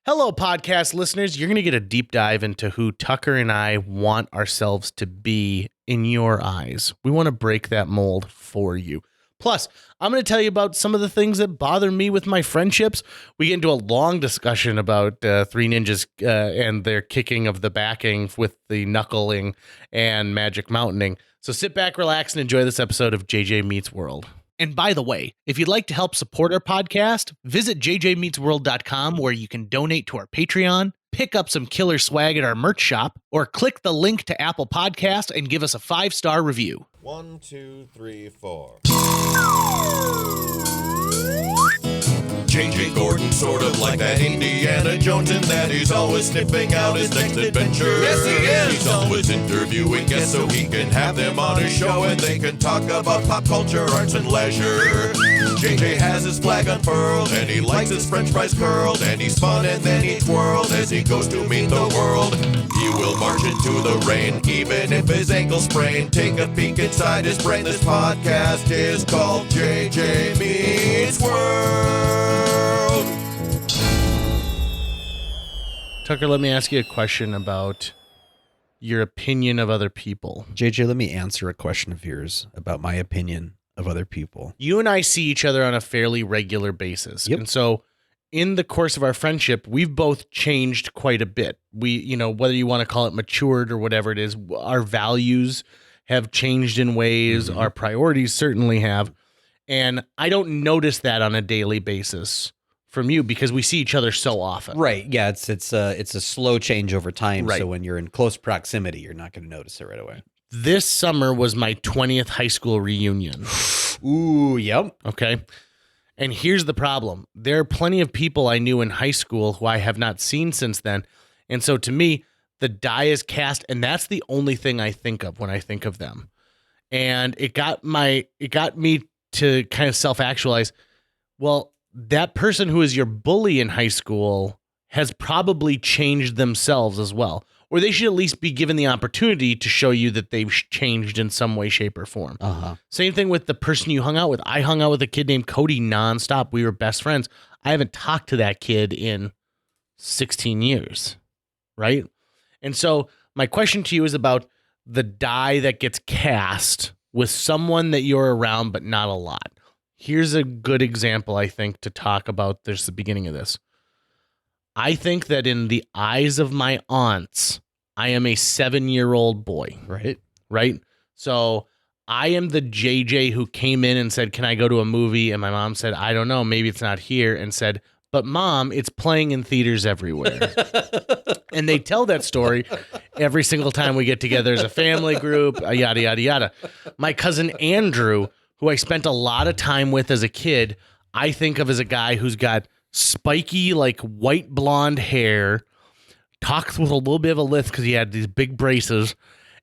Hello, podcast listeners. You're going to get a deep dive into who Tucker and I want ourselves to be in your eyes. We want to break that mold for you. Plus, I'm going to tell you about some of the things that bother me with my friendships. We get into a long discussion about Three Ninjas and their kicking of the backing with the knuckling and magic mountaining. So sit back, relax, and enjoy this episode of JJ Meets World. And by the way, if you'd like to help support our podcast, visit jjmeetsworld.com where you can donate to our Patreon, pick up some killer swag at our merch shop, or click the link to Apple Podcast and give us a 5-star review. 1, 2, 3, 4. J.J. Gordon, sort of like that Indiana Jones, in that he's always sniffing out his next adventure. Yes, he is. He's always interviewing guests so he can have them on his show and they can talk about pop culture, arts, and leisure. J.J. has his flag unfurled and he likes his french fries curled, and he's fun and then he twirls as he goes to meet the world. He will march into the rain even if his ankle sprained. Take a peek inside his brain. This podcast is called J.J. Meets World. Tucker, let me ask you a question about your opinion of other people. JJ, let me answer a question of yours about my opinion of other people. You and I see each other on a fairly regular basis. Yep. And so in the course of our friendship, we've both changed quite a bit. We, whether you want to call it matured or whatever it is, our values have changed in ways. Our priorities certainly have. And I don't notice that on a daily basis from you because we see each other so often. Right. Yeah. It's a slow change over time. Right. So when you're in close proximity, you're not going to notice it right away. This summer was my 20th high school reunion. Ooh, yep. Okay. And here's the problem. There are plenty of people I knew in high school who I have not seen since then. And so to me, the die is cast, and that's the only thing I think of when I think of them. And it got me to kind of self-actualize. Well, that person who is your bully in high school has probably changed themselves as well. Or they should at least be given the opportunity to show you that they've changed in some way, shape, or form. Same thing with the person you hung out with. I hung out with a kid named Cody nonstop. We were best friends. I haven't talked to that kid in 16 years, right? And so my question to you is about the die that gets cast with someone that you're around, but not a lot. Here's a good example, I think, to talk about. There's the beginning of this. I think that in the eyes of my aunts, I am a 7-year-old boy. Right? So I am the JJ who came in and said, can I go to a movie? And my mom said, I don't know, maybe it's not here. And said, but Mom, it's playing in theaters everywhere. And they tell that story every single time we get together as a family group, yada, yada, yada. My cousin Andrew, who I spent a lot of time with as a kid, I think of as a guy who's got spiky, like white blonde hair, talks with a little bit of a lisp because he had these big braces,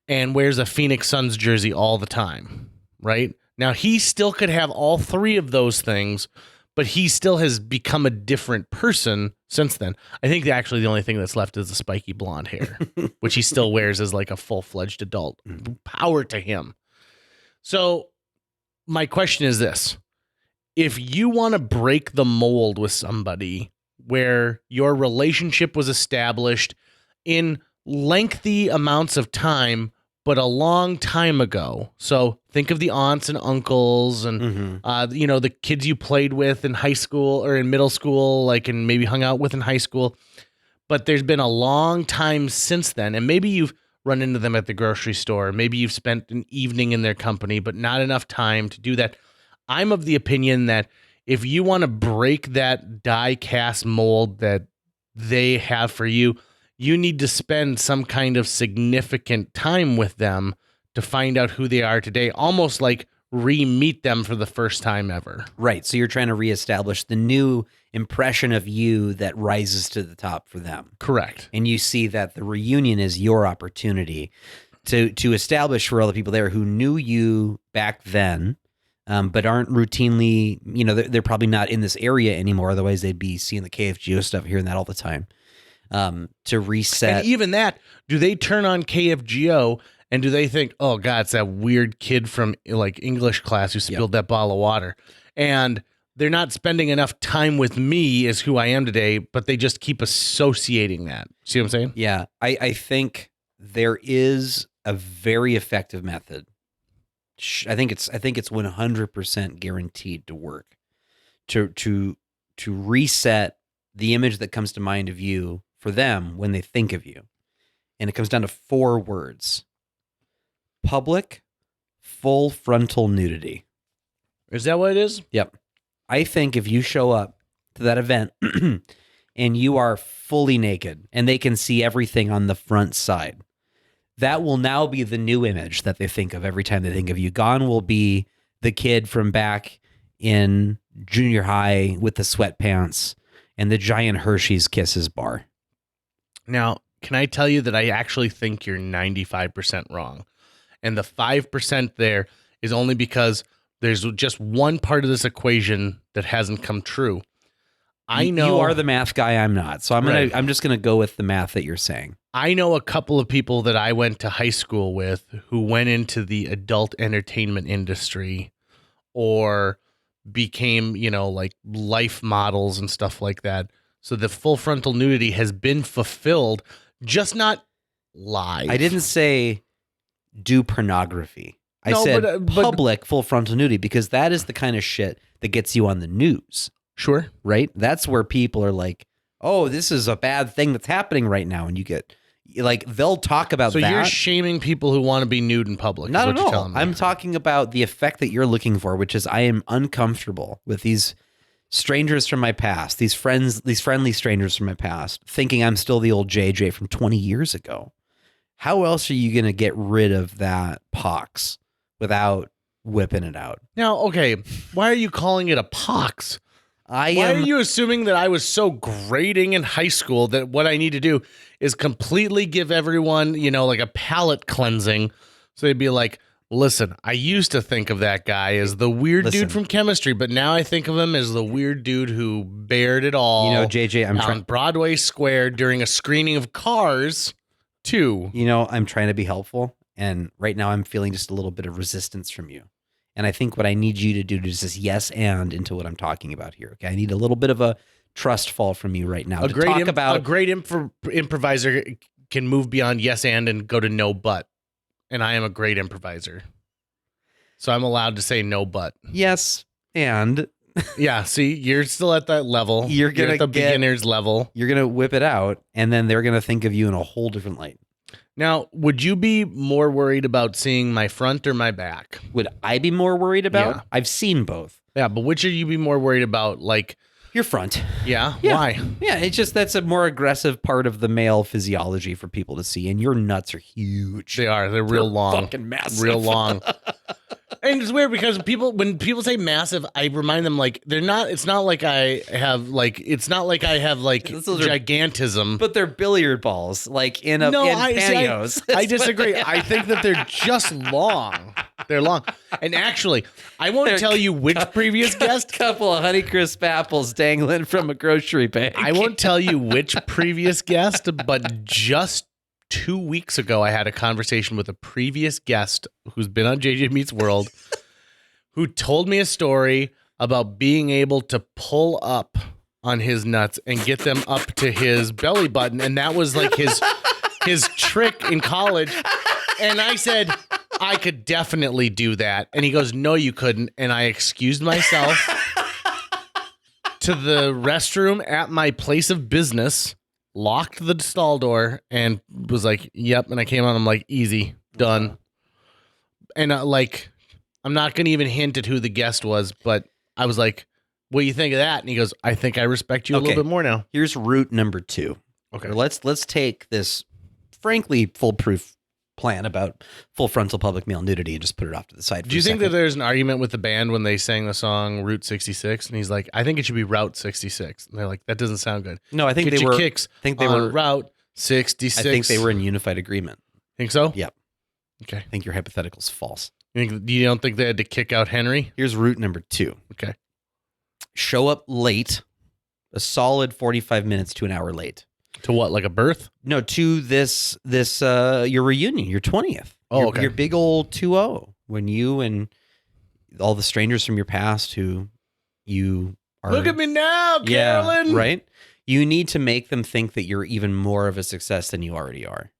and wears a Phoenix Suns jersey all the time, right? Now, he still could have all three of those things, but he still has become a different person since then. I think actually the only thing that's left is the spiky blonde hair, which he still wears as like a full-fledged adult. Power to him. So my question is this. If you want to break the mold with somebody where your relationship was established in lengthy amounts of time, but a long time ago. So think of the aunts and uncles and, the kids you played with in high school or in middle school, like, and maybe hung out with in high school. But there's been a long time since then. And maybe you've run into them at the grocery store. Maybe you've spent an evening in their company, but not enough time to do that. I'm of the opinion that if you want to break that die cast mold that they have for you, you need to spend some kind of significant time with them to find out who they are today, almost like re-meet them for the first time ever. Right. So you're trying to reestablish the new impression of you that rises to the top for them. Correct. And you see that the reunion is your opportunity to establish for all the people there who knew you back then, but aren't routinely, they're probably not in this area anymore. Otherwise, they'd be seeing the KFGO stuff, hearing that all the time. To reset. And even that, do they turn on KFGO and do they think, oh God, it's that weird kid from like English class who spilled that bottle of water? And they're not spending enough time with me as who I am today, but they just keep associating that. See what I'm saying? Yeah, I think there is a very effective method. I think it's 100% guaranteed to work to reset the image that comes to mind of you for them when they think of you. And it comes down to 4 words. Public, full frontal nudity. Is that what it is? Yep. I think if you show up to that event and you are fully naked and they can see everything on the front side, that will now be the new image that they think of every time they think of you. Gone will be the kid from back in junior high with the sweatpants and the giant Hershey's Kisses bar. Now, can I tell you that I actually think you're 95% wrong? And the 5% there is only because there's just one part of this equation that hasn't come true. I know you are the math guy. I'm not. So I'm just going to go with the math that you're saying. I know a couple of people that I went to high school with who went into the adult entertainment industry or became, like life models and stuff like that. So the full frontal nudity has been fulfilled, just not live. I didn't say do pornography. I said public full frontal nudity because that is the kind of shit that gets you on the news. Sure. Right? That's where people are like, oh, this is a bad thing that's happening right now. And you get, they'll talk about that. So you're shaming people who want to be nude in public. Not at all. I'm talking about the effect that you're looking for, which is I am uncomfortable with these strangers from my past, these friendly strangers from my past, thinking I'm still the old JJ from 20 years ago. How else are you going to get rid of that pox without whipping it out? Now, okay, why are you calling it a pox? Why are you assuming that I was so grating in high school that what I need to do is completely give everyone, like a palate cleansing? So they'd be like, listen, I used to think of that guy as the weird dude from chemistry, but now I think of him as the weird dude who bared it all. JJ, I'm on Broadway Square during a screening of Cars 2. I'm trying to be helpful, and right now I'm feeling just a little bit of resistance from you. And I think what I need you to do is just yes and into what I'm talking about here. Okay, I need a little bit of a trust fall from you right now. A great improviser can move beyond yes and go to no but. And I am a great improviser, so I'm allowed to say no but. Yes and. Yeah, see, you're still at that level. You're at the beginner's level. You're gonna whip it out, and then they're gonna think of you in a whole different light. Now, would you be more worried about seeing my front or my back? Would I be more worried about? Yeah. I've seen both. Yeah, but which would you be more worried about? Your front. Yeah? Yeah. Why? Yeah, it's just that's a more aggressive part of the male physiology for people to see, and your nuts are huge. They are. They're real long. Fucking massive. Real long. And it's weird because when people say massive, I remind them they're not. It's not like I have gigantism. But they're billiard balls, in pantyhose. I disagree. I think that they're just long. They're long. And actually, I won't tell you which previous guest. A couple of Honeycrisp apples dangling from a grocery bag. I won't tell you which previous guest, but just 2 weeks ago, I had a conversation with a previous guest who's been on JJ Meets World, who told me a story about being able to pull up on his nuts and get them up to his belly button. And that was his trick in college. And I said, I could definitely do that. And he goes, no, you couldn't. And I excused myself to the restroom at my place of business, locked the stall door, and was like, yep. And I came out, I'm like, easy, done. And I'm not going to even hint at who the guest was, but I was like, what do you think of that? And he goes, I think I respect you a little bit more now. Here's route number 2. Okay. Let's take this frankly foolproof plan about full frontal public male nudity and just put it off to the side. Do you think that there's an argument with the band when they sang the song Route 66? And he's like, I think it should be Route 66. And they're like, that doesn't sound good. No, I think Get they your were kicks. I think they were Route 66. I think they were in unified agreement. Think so? Yep. Okay. I think your hypothetical's false. You don't think they had to kick out Henry? Here's route number 2. Okay. Show up late, a solid 45 minutes to an hour late. To what, like a birth? No, to this your reunion, your 20th. Oh, okay. Your big old 2-0 when you and all the strangers from your past who, you are. Look at me now, Carolyn. Yeah, right? You need to make them think that you're even more of a success than you already are.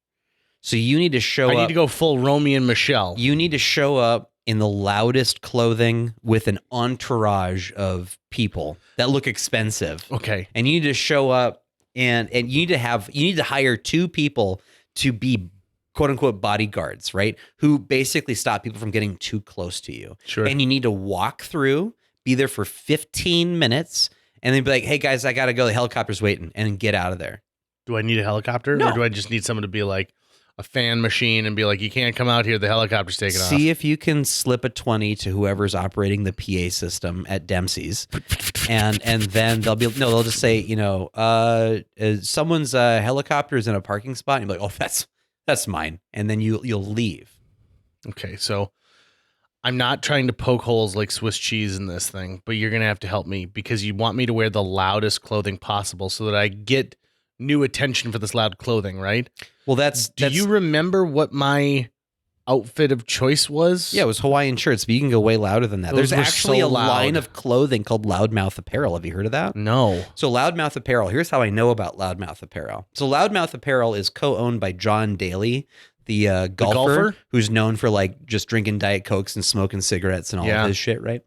So you need to show up. I need to go full Romeo and Michelle. You need to show up in the loudest clothing with an entourage of people that look expensive. Okay. And you need to show up and you need to hire 2 people to be quote unquote bodyguards, right? Who basically stop people from getting too close to you. Sure. And you need to walk through, be there for 15 minutes, and then be like, hey guys, I gotta go. The helicopter's waiting, and get out of there. Do I need a helicopter? No. Or do I just need someone to be like a fan machine and be like, you can't come out here, the helicopter's taking off? See if you can slip a 20 to whoever's operating the PA system at Dempsey's. and then they'll just say, someone's helicopter is in a parking spot. And you're like, oh, that's mine. And then you'll leave. Okay, so I'm not trying to poke holes like Swiss cheese in this thing, but you're going to have to help me because you want me to wear the loudest clothing possible so that I get new attention for this loud clothing, right? Well, Do you remember what my outfit of choice was? Yeah, it was Hawaiian shirts, but you can go way louder than that. Those There's were actually so a line loud. of clothing called Loudmouth Apparel. Have you heard of that? No. So Loudmouth Apparel, here's how I know about Loudmouth Apparel. So Loudmouth Apparel is co-owned by John Daly, the golfer who's known for like just drinking Diet Cokes and smoking cigarettes and all of his shit, right?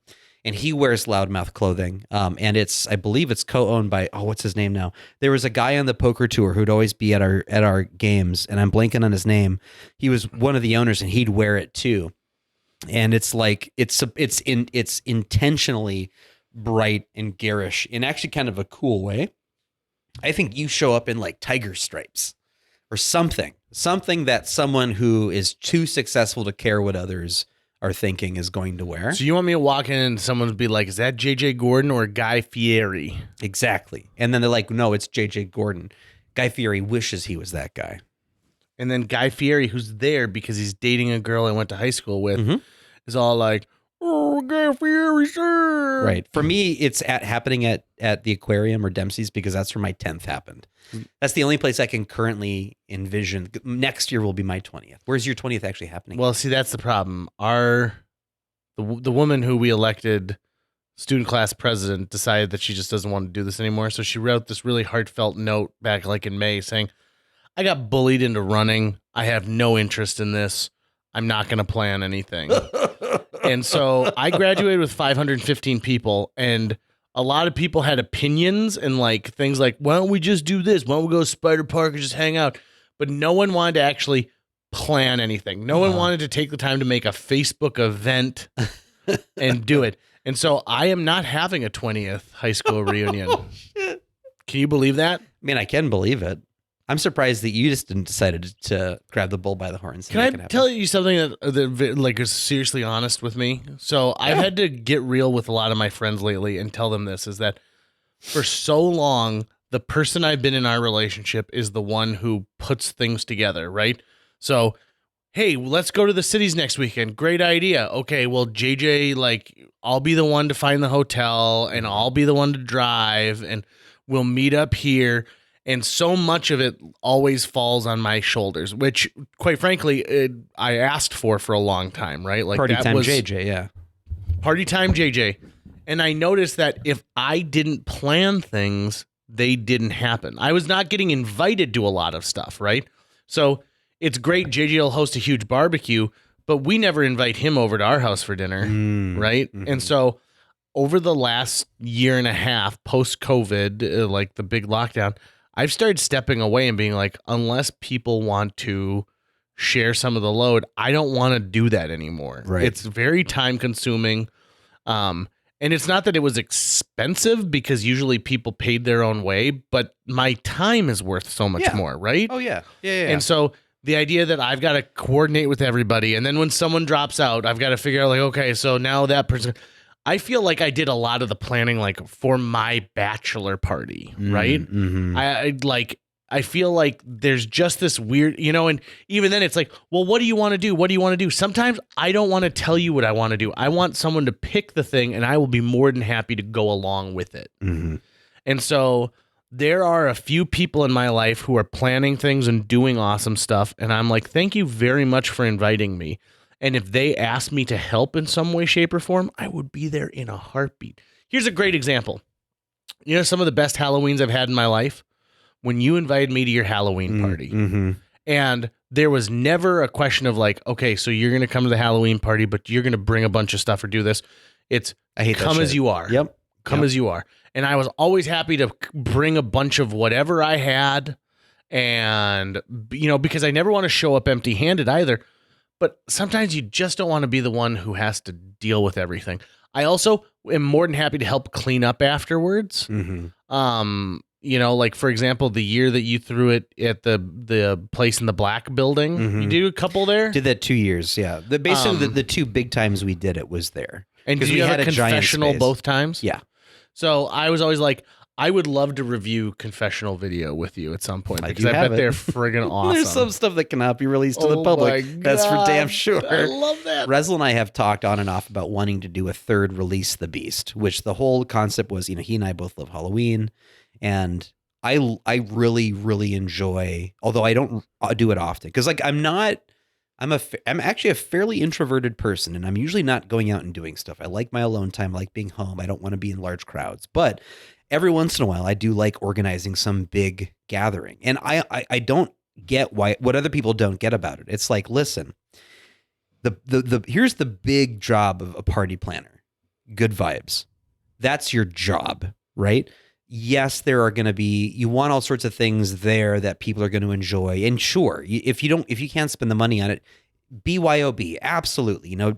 And he wears Loudmouth clothing. And I believe it's co-owned by, what's his name now? There was a guy on the poker tour who'd always be at our games, and I'm blanking on his name. He was one of the owners, and he'd wear it too. And it's like it's intentionally bright and garish in actually kind of a cool way. I think you show up in like tiger stripes or something that someone who is too successful to care what others are thinking is going to wear. So you want me to walk in and someone would be like, is that JJ Gordon or Guy Fieri? Exactly. And then they're like, no, it's JJ Gordon. Guy Fieri wishes he was that guy. And then Guy Fieri, who's there because he's dating a girl I went to high school with, is all like, oh, Guy Fieri, sir. Right. For me, it's happening at the aquarium or Dempsey's because that's where my 10th happened. That's the only place I can currently envision. Next year will be my 20th. Where's your 20th actually happening? Well, see, that's the problem. The woman who we elected student class president decided that she just doesn't want to do this anymore. So she wrote this really heartfelt note back like in May saying, I got bullied into running. I have no interest in this. I'm not going to plan anything. And so I graduated with 515 people, and a lot of people had opinions and like things like, why don't we just do this? Why don't we go to Spider Park and just hang out? But no one wanted to actually plan anything. No one wanted to take the time to make a Facebook event and do it. And so I am not having a 20th high school reunion. Shit. Can you believe that? I mean, I can believe it. I'm surprised that you just didn't decided to grab the bull by the horns. Can I tell you something that like is seriously honest with me? So I've had to get real with a lot of my friends lately and tell them this, is that for so long, the person I've been in our relationship is the one who puts things together, right? So, hey, let's go to the cities next weekend. Great idea. Okay, well, JJ, like, I'll be the one to find the hotel and I'll be the one to drive and we'll meet up here. And so much of it always falls on my shoulders, which, quite frankly, I asked for a long time, right? Like Party that time was JJ, yeah. Party time JJ. And I noticed that if I didn't plan things, they didn't happen. I was not getting invited to a lot of stuff, right? So it's great JJ will host a huge barbecue, but we never invite him over to our house for dinner, right? Mm-hmm. And so over the last year and a half, post-COVID, like the big lockdown, I've started stepping away and being like, unless people want to share some of the load, I don't want to do that anymore. Right. It's very time consuming. And it's not that it was expensive because usually people paid their own way, but my time is worth so much more, right? Oh, yeah. Yeah. And so the idea that I've got to coordinate with everybody, and then when someone drops out, I've got to figure out like, okay, so now that person... I feel like I did a lot of the planning like for my bachelor party, right? Mm-hmm. I feel like there's just this weird, and even then it's like, well, what do you want to do? What do you want to do? Sometimes I don't want to tell you what I want to do. I want someone to pick the thing and I will be more than happy to go along with it. Mm-hmm. And so there are a few people in my life who are planning things and doing awesome stuff. And I'm like, thank you very much for inviting me. And if they asked me to help in some way, shape, or form, I would be there in a heartbeat. Here's a great example. You know, some of the best Halloweens I've had in my life, when you invited me to your Halloween party. Mm-hmm. And there was never a question of like, okay, so you're going to come to the Halloween party, but you're going to bring a bunch of stuff or do this. It's I hate that come as shit. you are. Yep. Come as you are. And I was always happy to bring a bunch of whatever I had. And, you know, because I never want to show up empty handed either. But sometimes you just don't want to be the one who has to deal with everything. I also am more than happy to help clean up afterwards. Mm-hmm. You know, like for example, the year that you threw it at the place in the black building, Mm-hmm. you did a couple there. Did that 2 years? Yeah. Basically, the two big times we did it was there. And did we you have had a a giant confessional space. both times? Yeah. So I was always like, I would love to review confessional video with you at some point I because do I have bet it. they're friggin' awesome. There's some stuff that cannot be released to the Oh public. my That's for damn God. sure. I love that. Rezel and I have talked on and off about wanting to do a third Release the Beast, which the whole concept was, you know, he and I both love Halloween, and I really, really enjoy, although I don't do it often, because like I'm actually a fairly introverted person, and I'm usually not going out and doing stuff. I like my alone time. I like being home. I don't want to be in large crowds, but every once in a while I do like organizing some big gathering. And I don't get what other people don't get about it. It's like, listen, here's the big job of a party planner. Good vibes. That's your job, right? Yes, there are going to be, you want all sorts of things there that people are going to enjoy. And sure, if you can't spend the money on it, BYOB, absolutely. You know,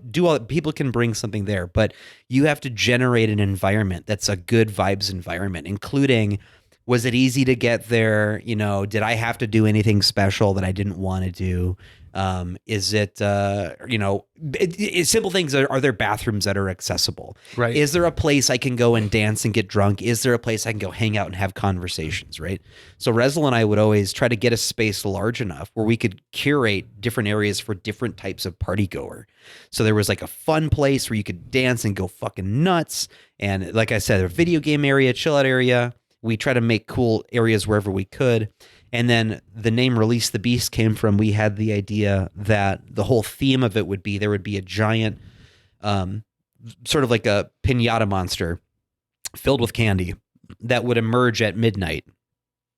people can bring something there, but you have to generate an environment that's a good vibes environment, including, was it easy to get there? You know, did I have to do anything special that I didn't want to do? Is it, you know, simple things. Are there bathrooms that are accessible? Right. Is there a place I can go and dance and get drunk? Is there a place I can go hang out and have conversations? Right. So Rezel and I would always try to get a space large enough where we could curate different areas for different types of party goer. So there was like a fun place where you could dance and go fucking nuts. And like I said, a video game area, chill out area. We try to make cool areas wherever we could. And then the name Release the Beast came from, we had the idea that the whole theme of it would be, there would be a giant, sort of like a piñata monster filled with candy that would emerge at midnight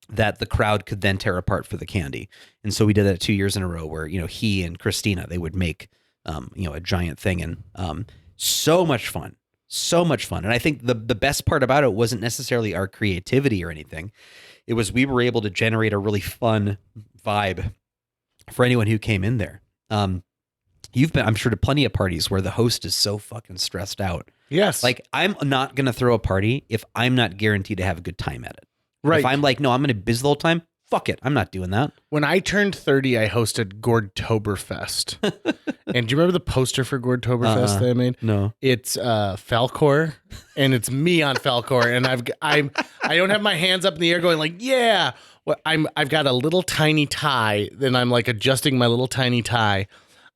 that the crowd could then tear apart for the candy. And so we did that 2 years in a row where, you know, he and Christina, they would make, you know, a giant thing. And so much fun. So much fun. And I think the best part about it wasn't necessarily our creativity or anything. It was, we were able to generate a really fun vibe for anyone who came in there. You've been, I'm sure, to plenty of parties where the host is so fucking stressed out. Yes. Like, I'm not going to throw a party if I'm not guaranteed to have a good time at it. Right. If I'm like, no, I'm going to busy the whole time, fuck it. I'm not doing that. When I turned 30, I hosted Gordtoberfest. And do you remember the poster for Gordtoberfest that I made? No. It's Falcor, and it's me on Falcor, and I don't have my hands up in the air going like, yeah. Well, I've got a little tiny tie, then I'm like adjusting my little tiny tie.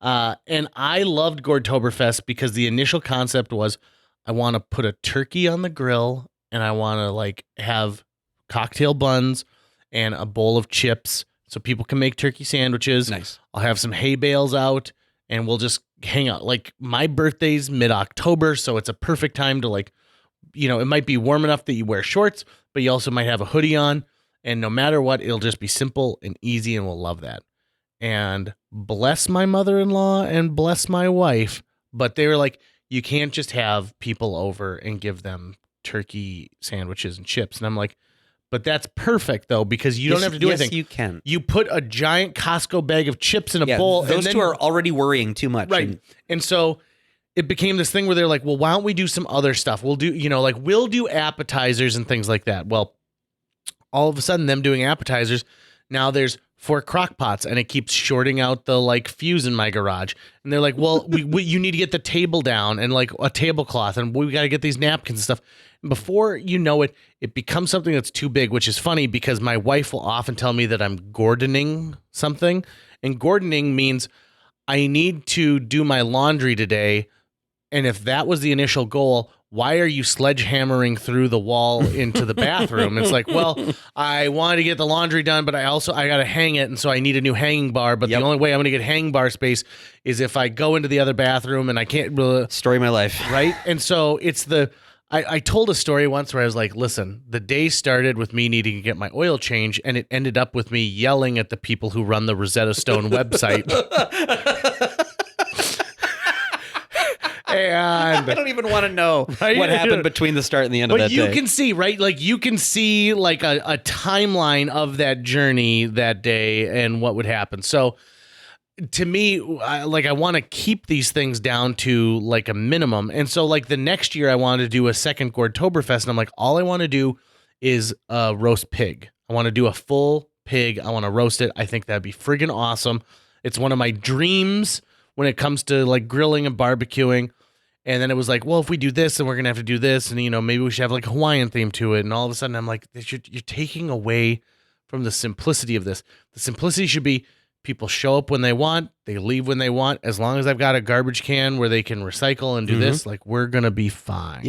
And I loved Gordtoberfest because the initial concept was, I want to put a turkey on the grill, and I want to like have cocktail buns and a bowl of chips so people can make turkey sandwiches. Nice. I'll have some hay bales out, and we'll just hang out. Like, my birthday's mid-October, so it's a perfect time to, like, you know, it might be warm enough that you wear shorts, but you also might have a hoodie on, and no matter what, it'll just be simple and easy, and we'll love that. And bless my mother-in-law and bless my wife, but they were like, you can't just have people over and give them turkey sandwiches and chips. And I'm like, but that's perfect, though, because you don't have to do anything. Yes, you can. You put a giant Costco bag of chips in a bowl. Those and then, two are already worrying too much. right. And so it became this thing where they're like, well, why don't we do some other stuff? We'll do, you know, like we'll do appetizers and things like that. Well, all of a sudden, them doing appetizers, now there's 4 crock pots, and it keeps shorting out the like fuse in my garage. And they're like, well, you need to get the table down and like a tablecloth, and we got to get these napkins and stuff. And before you know it, it becomes something that's too big, which is funny because my wife will often tell me that I'm gordoning something. And gordoning means I need to do my laundry today. And if that was the initial goal, why are you sledgehammering through the wall into the bathroom? It's like, well, I wanted to get the laundry done, but I got to hang it. And so I need a new hanging bar. But the only way I'm going to get hanging bar space is if I go into the other bathroom, and I can't really. Story of my life. Right. And so it's I told a story once where I was like, listen, the day started with me needing to get my oil change, and it ended up with me yelling at the people who run the Rosetta Stone website. And I don't even want to know Right? what happened between the start and the end of but that you day. can see, right? Like you can see like a timeline of that journey that day and what would happen. So to me, I want to keep these things down to like a minimum. And so like the next year I wanted to do a second Gourdtoberfest, and I'm like, all I want to do is roast pig. I want to do a full pig. I want to roast it. I think that'd be friggin' awesome. It's one of my dreams when it comes to like grilling and barbecuing. And then it was like, well, if we do this, then we're going to have to do this. And, maybe we should have like a Hawaiian theme to it. And all of a sudden I'm like, you're taking away from the simplicity of this. The simplicity should be people show up when they want, they leave when they want. As long as I've got a garbage can where they can recycle and do this, like we're going to be fine.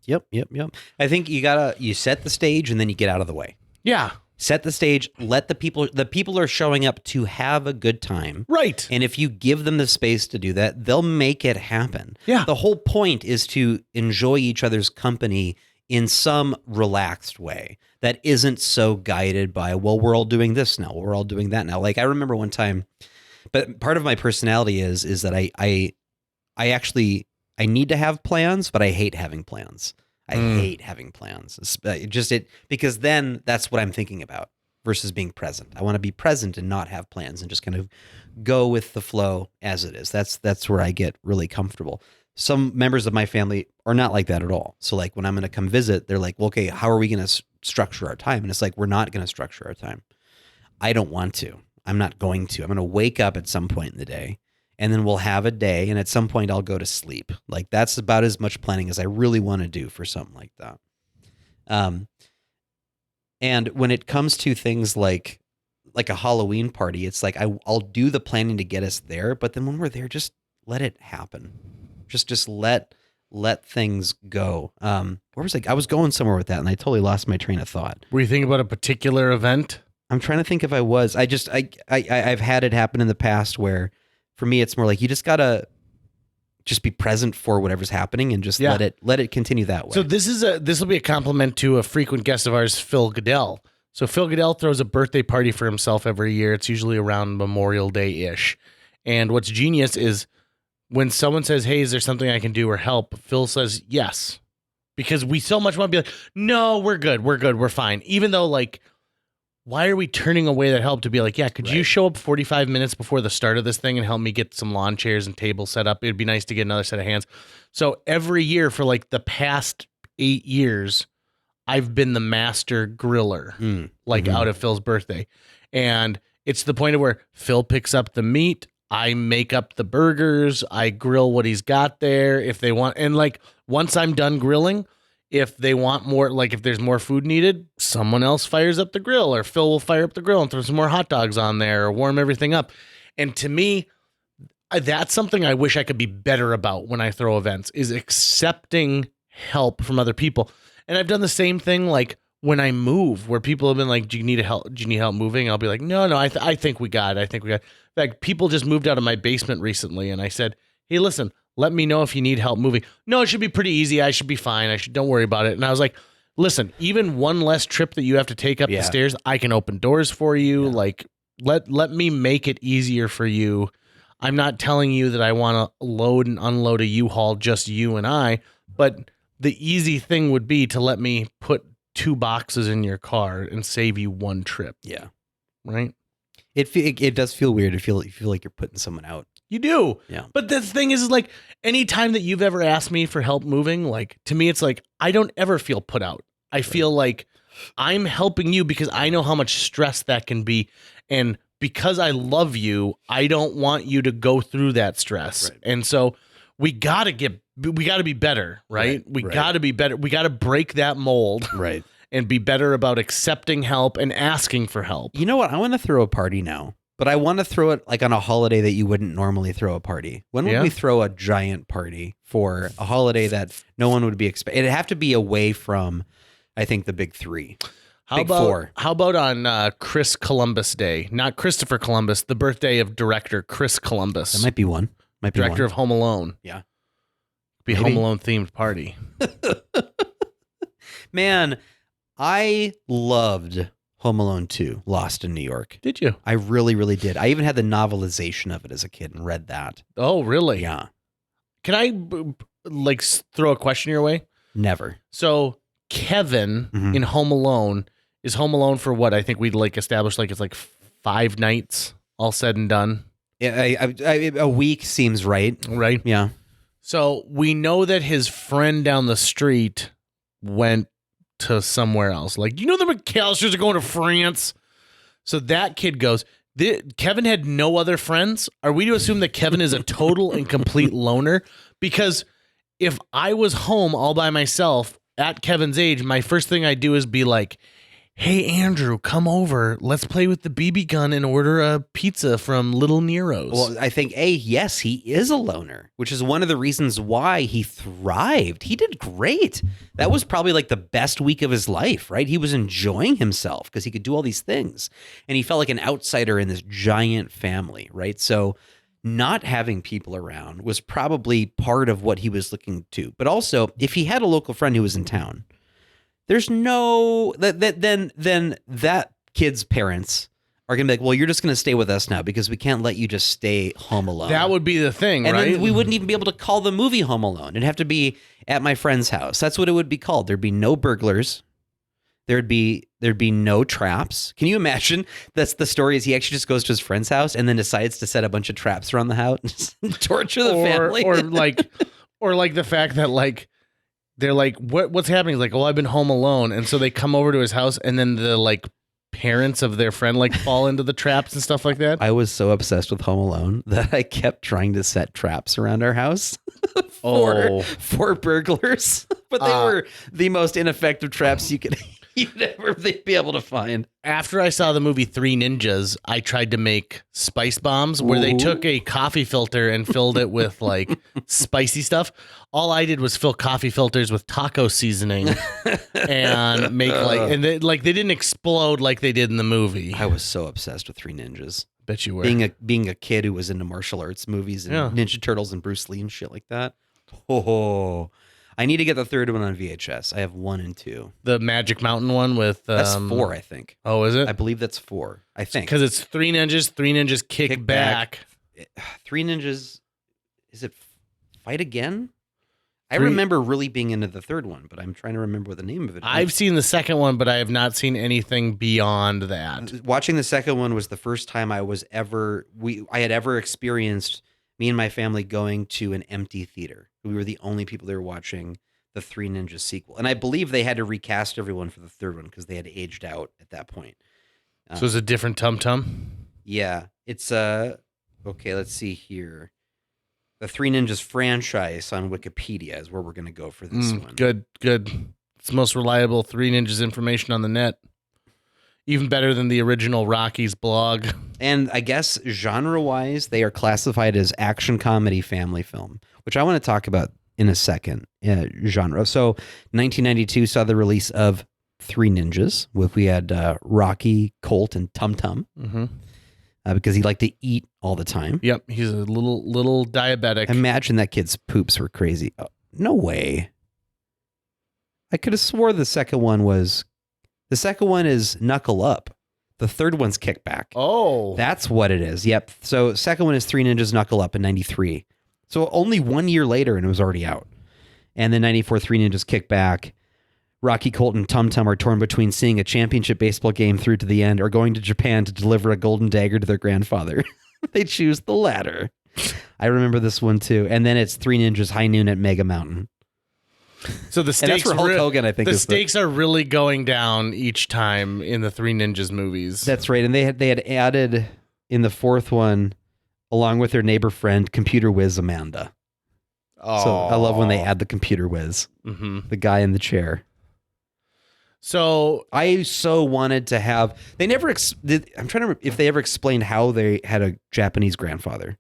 Yep. I think you set the stage and then you get out of the way. Yeah. Set the stage, let the people are showing up to have a good time. Right. And if you give them the space to do that, they'll make it happen. Yeah. The whole point is to enjoy each other's company in some relaxed way that isn't so guided by, well, we're all doing this now, we're all doing that now. Like I remember one time, but part of my personality is that I need to have plans, but I hate having plans. I hate having plans. Because then that's what I'm thinking about versus being present. I want to be present and not have plans and just kind of go with the flow as it is. That's where I get really comfortable. Some members of my family are not like that at all. So like when I'm going to come visit, they're like, well, okay, how are we going to structure our time? And it's like, we're not going to structure our time. I don't want to. I'm not going to. I'm going to wake up at some point in the day, and then we'll have a day, and at some point I'll go to sleep. Like that's about as much planning as I really want to do for something like that. And when it comes to things like a Halloween party, it's like I'll do the planning to get us there, but then when we're there, just let it happen. Just let things go. Where was I was going somewhere with that, and I totally lost my train of thought. Were you thinking about a particular event? I'm trying to think if I was. I've had it happen in the past where, for me, it's more like you just gotta just be present for whatever's happening and just let it continue that way. So this will be a compliment to a frequent guest of ours, Phil Goodell. So Phil Goodell throws a birthday party for himself every year. It's usually around Memorial Day-ish. And what's genius is when someone says, hey, is there something I can do or help? Phil says yes. Because we so much want to be like, no, we're good, we're fine. Even though like, why are we turning away that help to be like, yeah, could you show up 45 minutes before the start of this thing and help me get some lawn chairs and tables set up? It'd be nice to get another set of hands. So every year for like the past 8 years, I've been the master griller, out of Phil's birthday. And it's the point of where Phil picks up the meat. I make up the burgers. I grill what he's got there if they want. And like, once I'm done grilling, if they want more, like if there's more food needed, someone else fires up the grill, or Phil will fire up the grill and throw some more hot dogs on there or warm everything up. And to me, that's something I wish I could be better about when I throw events, is accepting help from other people. And I've done the same thing like when I move, where people have been like, do you need help moving? I'll be like, no, I think we got it. In fact, people just moved out of my basement recently, and I said, hey, listen, let me know if you need help moving. No, it should be pretty easy. I should be fine. Don't worry about it. And I was like, listen, even one less trip that you have to take up the stairs, I can open doors for you. Yeah. Like, let me make it easier for you. I'm not telling you that I want to load and unload a U-Haul, just you and I, but the easy thing would be to let me put 2 boxes in your car and save you 1 trip. Yeah. Right? It does feel weird to feel like you're putting someone out. You do. Yeah. But the thing is like, anytime that you've ever asked me for help moving, like, to me, it's like, I don't ever feel put out. I feel like I'm helping you because I know how much stress that can be. And because I love you, I don't want you to go through that stress. Right. And so we got to be better, right? We got to be better. We got to break that mold. Right. And be better about accepting help and asking for help. You know what? I want to throw a party now, but I want to throw it like on a holiday that you wouldn't normally throw a party. When would we throw a giant party for a holiday that no one would be expecting? It'd have to be away from, I think, the big 3. How about on Chris Columbus Day? Not Christopher Columbus, the birthday of director Chris Columbus. That might be one. Director of Home Alone. Yeah. Be a Home Alone themed party. Man, I loved Home Alone 2, Lost in New York. Did you? I really, really did. I even had the novelization of it as a kid and read that. Oh, really? Yeah. Can I throw a question your way? Never. So Kevin in Home Alone is Home Alone for what? I think we'd established it's 5 nights all said and done. Yeah, a week seems right. Right? Yeah. So we know that his friend down the street went to somewhere else. Like, you know, the McAllisters are going to France. So that kid goes, Kevin had no other friends. Are we to assume that Kevin is a total and complete loner? Because if I was home all by myself at Kevin's age, my first thing I do is be like, hey, Andrew, come over. Let's play with the BB gun and order a pizza from Little Nero's. Well, I think, yes, he is a loner, which is one of the reasons why he thrived. He did great. That was probably the best week of his life, right? He was enjoying himself because he could do all these things. And he felt like an outsider in this giant family, right? So not having people around was probably part of what he was looking to. But also, if he had a local friend who was in town, there's no then that kid's parents are gonna be like, well, you're just gonna stay with us now because we can't let you just stay home alone. That would be the thing, and right? then we wouldn't even be able to call the movie Home Alone. It'd have to be at my friend's house. That's what it would be called. There'd be no burglars. There'd be no traps. Can you imagine? That's the story. Is he actually just goes to his friend's house and then decides to set a bunch of traps around the house and torture the family, or the fact that they're like, what's happening? He's like, well, I've been home alone. And so they come over to his house and then the parents of their friend fall into the traps and stuff like that. I was so obsessed with Home Alone that I kept trying to set traps around our house for burglars. But they were the most ineffective traps you'd ever be able to find. After I saw the movie Three Ninjas, I tried to make spice bombs where they took a coffee filter and filled it with spicy stuff. All I did was fill coffee filters with taco seasoning and make they didn't explode like they did in the movie. I was so obsessed with Three Ninjas. Bet you were. Being a kid who was into martial arts movies and Ninja Turtles and Bruce Lee and shit like that. Oh, I need to get the third one on VHS. I have 1 and 2. The Magic Mountain one with that's 4, I think. Oh, is it? I believe that's 4. I think because it's Three Ninjas kick back. 3 Ninjas. Is it Fight Again? I remember really being into the third one, but I'm trying to remember what the name of it is. I've seen the second one, but I have not seen anything beyond that. Watching the second one was the first time I had ever experienced me and my family going to an empty theater. We were the only people that were watching the Three Ninjas sequel. And I believe they had to recast everyone for the third one because they had aged out at that point. So it's a different Tum Tum? Yeah. It's, okay, let's see here. The Three Ninjas franchise on Wikipedia is where we're going to go for this one. Good. It's the most reliable Three Ninjas information on the net. Even better than the original Rocky's blog. And I guess genre-wise, they are classified as action comedy family film, which I want to talk about in a second. Genre. So 1992 saw the release of Three Ninjas. We had Rocky, Colt, and Tum Tum. Mm-hmm. Because he liked to eat all the time. Yep, he's a little diabetic. Imagine that kid's poops were crazy. Oh, no way. I could have swore the second one is Knuckle Up. The third one's Kickback. Oh. That's what it is. Yep. So second one is Three Ninjas Knuckle Up in 93. So only 1 year later and it was already out. And then 94 Three Ninjas Kickback. Rocky, Colt, and Tum Tum are torn between seeing a championship baseball game through to the end or going to Japan to deliver a golden dagger to their grandfather. They choose the latter. I remember this one too. And then it's Three Ninjas High Noon at Mega Mountain. So the stakes, for Hulk Hogan, I think, the stakes are really going down each time in the Three Ninjas movies. That's right. And they had added in the fourth one, along with their neighbor friend, Computer Whiz Amanda. Oh. So I love when they add the Computer Whiz, the guy in the chair. So I so wanted to have. They never. I'm trying to remember if they ever explained how they had a Japanese grandfather.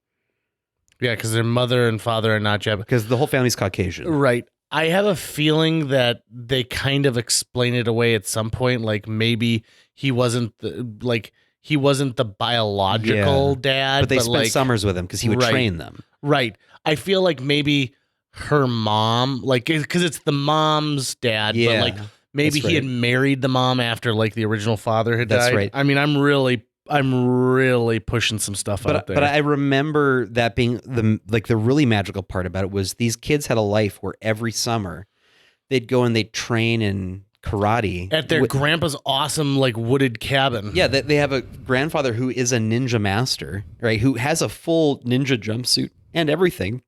Yeah, because their mother and father are not Japanese. Because the whole family's Caucasian. Right. I have a feeling that they kind of explain it away at some point. Like maybe he wasn't the biological dad, but they spent summers with him because he would train them. Right. I feel like maybe her mom, because it's the mom's dad, but Maybe That's he had right. married the mom after like the original father had That's died. right. I mean, I'm really pushing some stuff out there. But I remember that being the really magical part about it was these kids had a life where every summer they'd go and they'd train in karate At their grandpa's awesome like wooded cabin. Yeah, they have a grandfather who is a ninja master, right? Who has a full ninja jumpsuit and everything.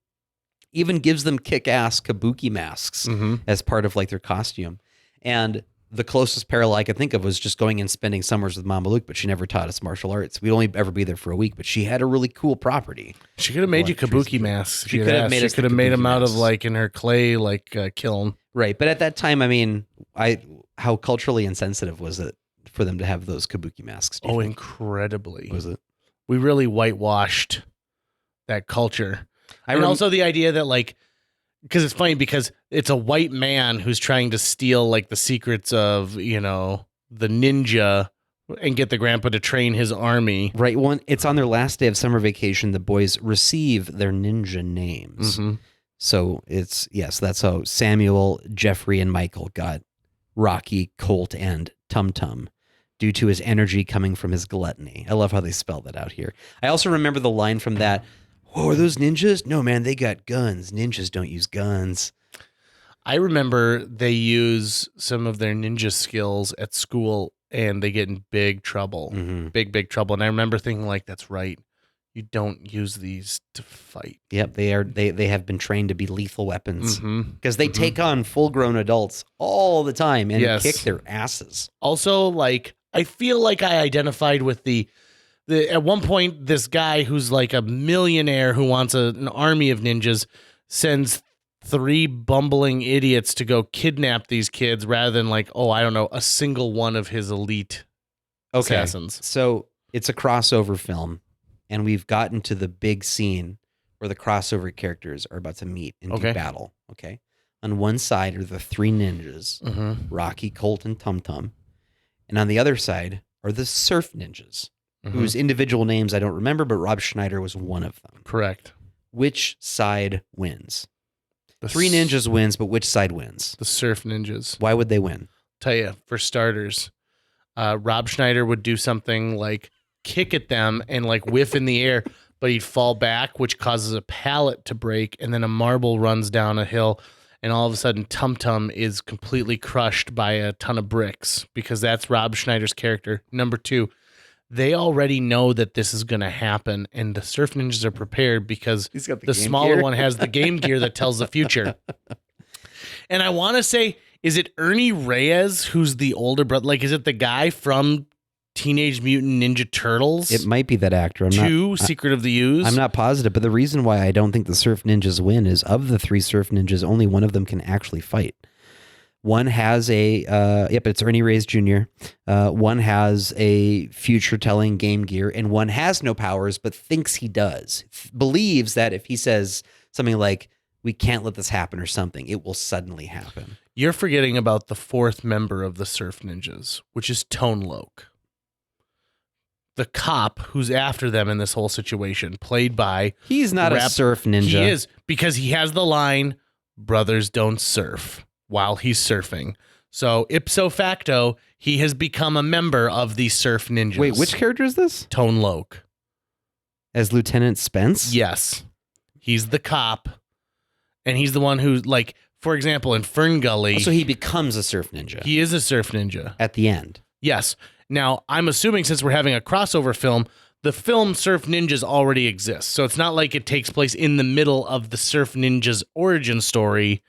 Even gives them kick-ass kabuki masks as part of like their costume. And the closest parallel I could think of was just going and spending summers with Mama Luke, but she never taught us martial arts. We'd only ever be there for a week, but she had a really cool property. She could have made you kabuki masks. She could have made us. She could have made them out of like in her clay like kiln. Right, but at that time, I mean, how culturally insensitive was it for them to have those kabuki masks? Oh, incredibly. Was it? We really whitewashed that culture. And also the idea that like, because it's funny because it's a white man who's trying to steal like the secrets of, you know, the ninja and get the grandpa to train his army. Right. It's on their last day of summer vacation. The boys receive their ninja names. So that's how Samuel, Jeffrey, and Michael got Rocky, Colt, and Tum Tum due to his energy coming from his gluttony. I love how they spell that out here. I also remember the line from that. Oh, are those ninjas? No, man, they got guns. Ninjas don't use guns. I remember they use some of their ninja skills at school and they get in big trouble. Big trouble. And I remember thinking like, that's right. You don't use these to fight. Yep, they have been trained to be lethal weapons because they take on full-grown adults all the time and kick their asses. Also, like, I feel like I identified with the at one point, this guy who's like a millionaire who wants an army of ninjas sends 3 bumbling idiots to go kidnap these kids rather than like, oh, I don't know, a single one of his elite assassins. So it's a crossover film, and we've gotten to the big scene where the crossover characters are about to meet in deep battle. Okay. On one side are the 3 ninjas, Rocky, Colt, and Tum Tum. And on the other side are the surf ninjas. Whose individual names I don't remember, but Rob Schneider was one of them. Correct. Which side wins? The 3 ninjas wins, but which side wins? The surf ninjas. Why would they win? Tell you, for starters, Rob Schneider would do something like kick at them and like whiff in the air, but he'd fall back, which causes a pallet to break, and then a marble runs down a hill, and all of a sudden Tum Tum is completely crushed by a ton of bricks because that's Rob Schneider's character. Number 2. They already know that this is going to happen, and the surf ninjas are prepared because the smaller gear. one has the game gear that tells the future. And I want to say, is it Ernie Reyes who's the older brother? Like, is it the guy from Teenage Mutant Ninja Turtles? It might be that actor. Secret of the Ooze? I'm not positive, but the reason why I don't think the surf ninjas win is of the 3 surf ninjas, only one of them can actually fight. One has it's Ernie Reyes Jr. One has a future-telling game gear, and one has no powers, but thinks he does. Believes that if he says something like, we can't let this happen or something, it will suddenly happen. You're forgetting about the 4th member of the Surf Ninjas, which is Tone Loc. The cop who's after them in this whole situation, played by... He's not a surf ninja. He is, because he has the line, brothers don't surf, while he's surfing. So ipso facto, he has become a member of the Surf Ninjas. Wait, which character is this? Tone Loc. As Lieutenant Spence? Yes. He's the cop. And he's the one who, like, for example, in Fern Gully... So he becomes a surf ninja. He is a surf ninja. At the end. Yes. Now, I'm assuming since we're having a crossover film, the film Surf Ninjas already exists. So it's not like it takes place in the middle of the Surf Ninjas origin story.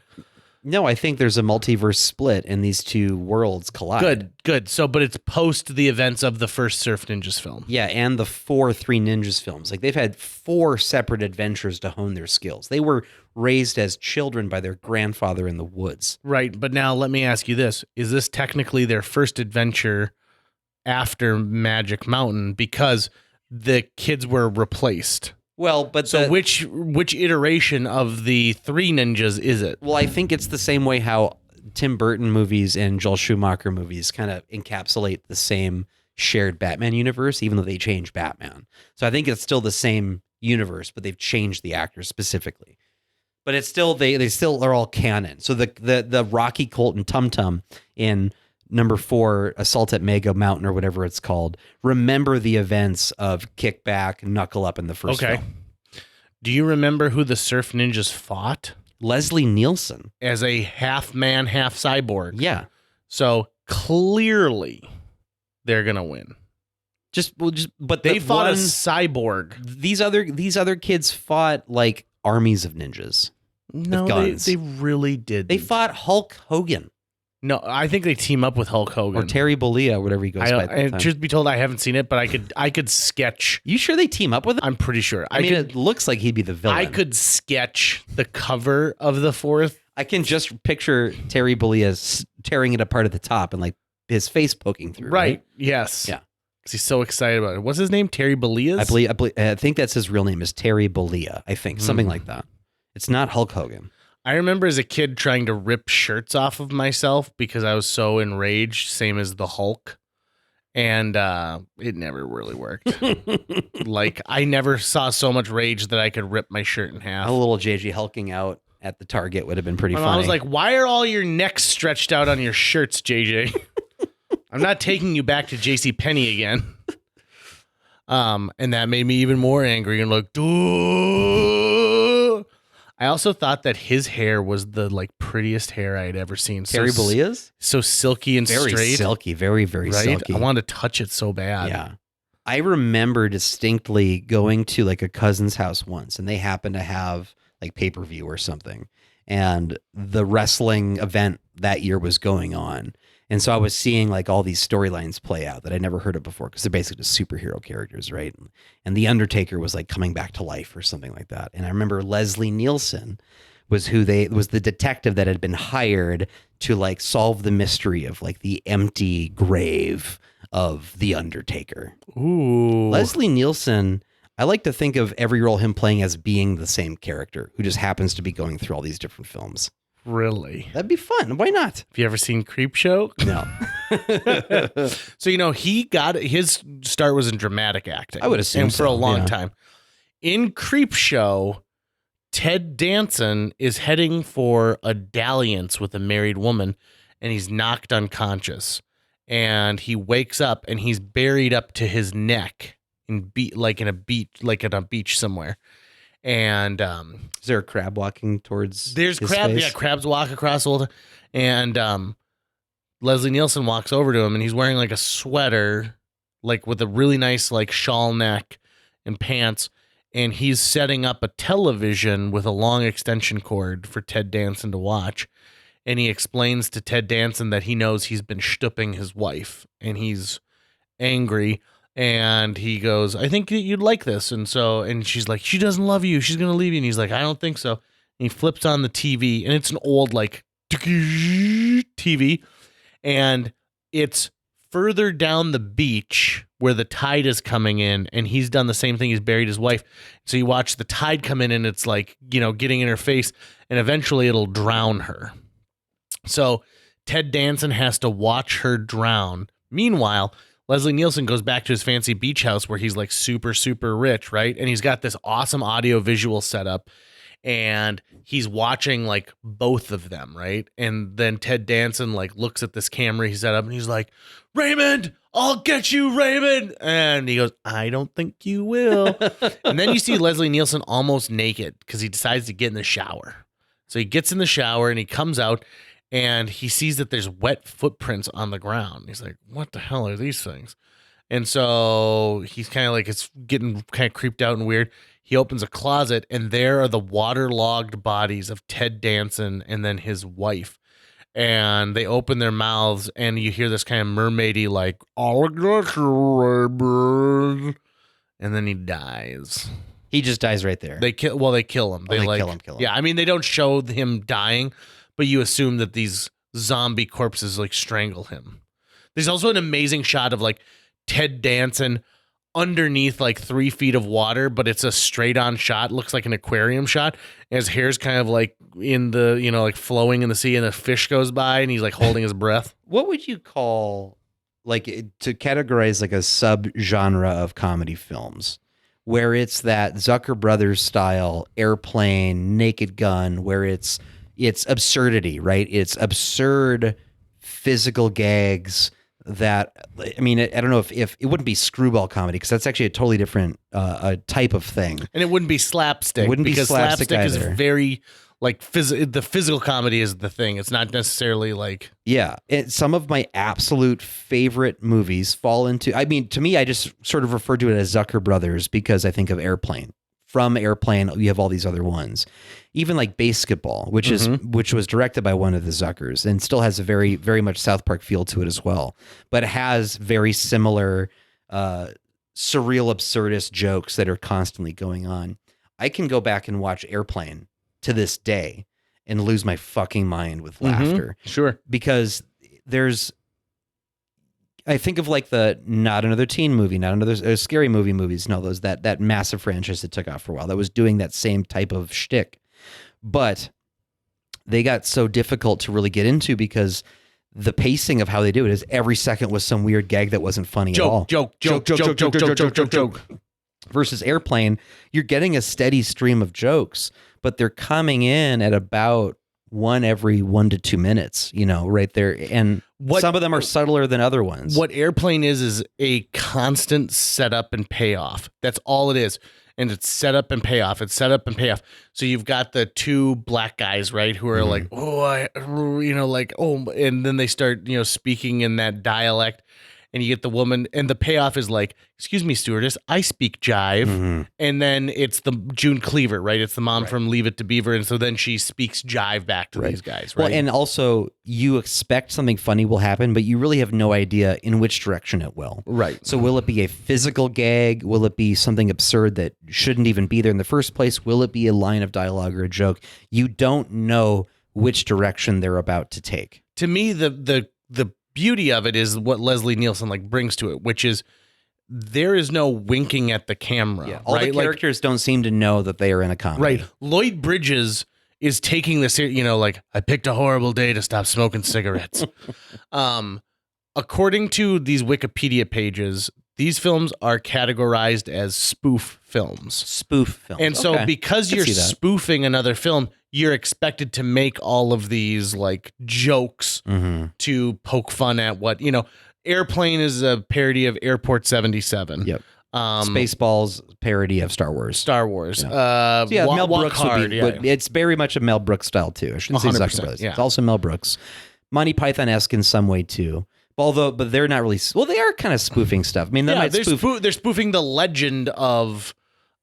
No, I think there's a multiverse split and these 2 worlds collide. Good. So, but it's post the events of the first Surf Ninjas film. Yeah, and the 4 Three Ninjas films. Like, they've had 4 separate adventures to hone their skills. They were raised as children by their grandfather in the woods. Right, but now let me ask you this. Is this technically their first adventure after Magic Mountain because the kids were replaced? Well, but so which iteration of the 3 ninjas is it? Well, I think it's the same way how Tim Burton movies and Joel Schumacher movies kind of encapsulate the same shared Batman universe, even though they change Batman. So I think it's still the same universe, but they've changed the actors specifically. But it's still they still are all canon. So the Rocky Colt and Tum Tum in number 4, Assault at Mega Mountain or whatever it's called, remember the events of Kickback, Knuckle Up in the first film. Do you remember who the Surf Ninjas fought? Leslie Nielsen. As a half man, half cyborg. Yeah. So clearly they're going to win. But they fought a cyborg. These other kids fought like armies of ninjas. No, with guns. They really did. They fought Hulk Hogan. No, I think they team up with Hulk Hogan or Terry Bollea, whatever he goes by. Truth be told, I haven't seen it, but I could sketch. You sure they team up with him? I'm pretty sure. I mean, it looks like he'd be the villain. I could sketch the cover of the 4th. I can just picture Terry Bollea tearing it apart at the top and like his face poking through. Right? Yes. Yeah. Because he's so excited about it. What's his name? Terry Bollea? I think that's his real name is Terry Bollea. I think something like that. It's not Hulk Hogan. I remember as a kid trying to rip shirts off of myself because I was so enraged, same as the Hulk. And it never really worked. Like, I never saw so much rage that I could rip my shirt in half. A little JJ hulking out at the Target would have been pretty funny. I was like, why are all your necks stretched out on your shirts, JJ? I'm not taking you back to JCPenney again. And that made me even more angry and like, duh. I also thought that his hair was the like prettiest hair I had ever seen. Terry Bollea's? So silky and very straight. Silky, very, very right? silky. I wanted to touch it so bad. Yeah. I remember distinctly going to like a cousin's house once and they happened to have like pay-per-view or something. And the wrestling event that year was going on. And so I was seeing like all these storylines play out that I never heard of before because they're basically just superhero characters, right? And The Undertaker was like coming back to life or something like that. And I remember Leslie Nielsen was the detective that had been hired to like solve the mystery of like the empty grave of The Undertaker. Ooh. Leslie Nielsen, I like to think of every role him playing as being the same character who just happens to be going through all these different films. Really? That'd be fun. Why not? Have you ever seen Creepshow? No. So, he got his start was in dramatic acting. I would assume and for a so, long yeah. time. In Creepshow, Ted Danson is heading for a dalliance with a married woman and he's knocked unconscious. And he wakes up and he's buried up to his neck in a beach somewhere. And is there a crab walking towards there's his crab face? Yeah, crabs walk across the whole time. And Leslie Nielsen walks over to him and he's wearing like a sweater like with a really nice like shawl neck and pants, and he's setting up a television with a long extension cord for Ted Danson to watch. And he explains to Ted Danson that he knows he's been stooping his wife and he's angry. And he goes, I think you'd like this. And she's like, she doesn't love you. She's going to leave you. And he's like, I don't think so. And he flips on the TV and it's an old like TV. And it's further down the beach where the tide is coming in. And he's done the same thing. He's buried his wife. So you watch the tide come in and it's like, getting in her face. And eventually it'll drown her. So Ted Danson has to watch her drown. Meanwhile, Leslie Nielsen goes back to his fancy beach house where he's like super, super rich, right? And he's got this awesome audio visual setup and he's watching like both of them, right? And then Ted Danson like looks at this camera he set up and he's like, Raymond, I'll get you, Raymond. And he goes, I don't think you will. And then you see Leslie Nielsen almost naked because he decides to get in the shower. So he gets in the shower and he comes out and he sees that there's wet footprints on the ground. He's like, what the hell are these things? And so he's kind of like, it's getting kind of creeped out and weird. He opens a closet and there are the waterlogged bodies of Ted Danson and then his wife. And they open their mouths and you hear this kind of mermaidy like, I'll get you, Raymond. And then he dies. He just dies right there. They kill him. They kill him. Yeah, I mean, they don't show him dying, but you assume that these zombie corpses like strangle him. There's also an amazing shot of like Ted Danson underneath like 3 feet of water, but it's a straight on shot. It looks like an aquarium shot. And his hair's kind of like in the, like flowing in the sea and a fish goes by and he's like holding his breath. What would you call to categorize like a subgenre of comedy films? where it's that Zucker Brothers style Airplane, Naked Gun, where it's absurdity, right? It's absurd physical gags that, I mean, I don't know if it wouldn't be screwball comedy, because that's actually a totally different type of thing. And it wouldn't be slapstick. It wouldn't be because slapstick is either. very like the physical comedy is the thing. It's not necessarily like Some of my absolute favorite movies fall into. I mean, to me, I just sort of refer to it as Zucker Brothers because I think of Airplane. From Airplane, you have all these other ones, even like Basketball, which was directed by one of the Zuckers and still has a very, very much South Park feel to it as well, but it has very similar surreal, absurdist jokes that are constantly going on. I can go back and watch Airplane to this day and lose my fucking mind with laughter. Sure. Because I think of like the Not Another Teen Movie, Not Another Scary Movie movies, and all those, that massive franchise that took off for a while that was doing that same type of shtick. But they got so difficult to really get into because the pacing of how they do it is every second was some weird gag that wasn't funny at all. Joke. Versus Airplane, you're getting a steady stream of jokes, but they're coming in at about one every 1 to 2 minutes, right there. And some of them are subtler than other ones. What Airplane is a constant setup and payoff. That's all it is. And it's setup and payoff. It's setup and payoff. So you've got the two black guys, right, who are like, and then they start, speaking in that dialect. And you get the woman, and the payoff is like, "Excuse me, stewardess, I speak jive." And then it's the June Cleaver, right? It's the mom from Leave It to Beaver, and so then she speaks jive back to these guys, right? Well, and also you expect something funny will happen, but you really have no idea in which direction it will. Right. So will it be a physical gag? Will it be something absurd that shouldn't even be there in the first place? Will it be a line of dialogue or a joke? You don't know which direction they're about to take. To me, the beauty of it is what Leslie Nielsen brings to it, which is there is no winking at the camera. Yeah, all the characters don't seem to know that they are in a comedy. Right. Lloyd Bridges is taking this, I picked a horrible day to stop smoking cigarettes. According to these Wikipedia pages, these films are categorized as spoof films. Spoof films. And so because you're spoofing another film, you're expected to make all of these jokes to poke fun at what, Airplane is a parody of Airport 77. Yep. Spaceballs parody of Star Wars. Yeah, Mel Brooks hard, would be, it's very much a Mel Brooks style too. I shouldn't say Zucker Brothers. Yeah. It's also Mel Brooks. Monty Python-esque in some way too. But they're not really. Well, they are kind of spoofing stuff. I mean, they're spoofing the legend of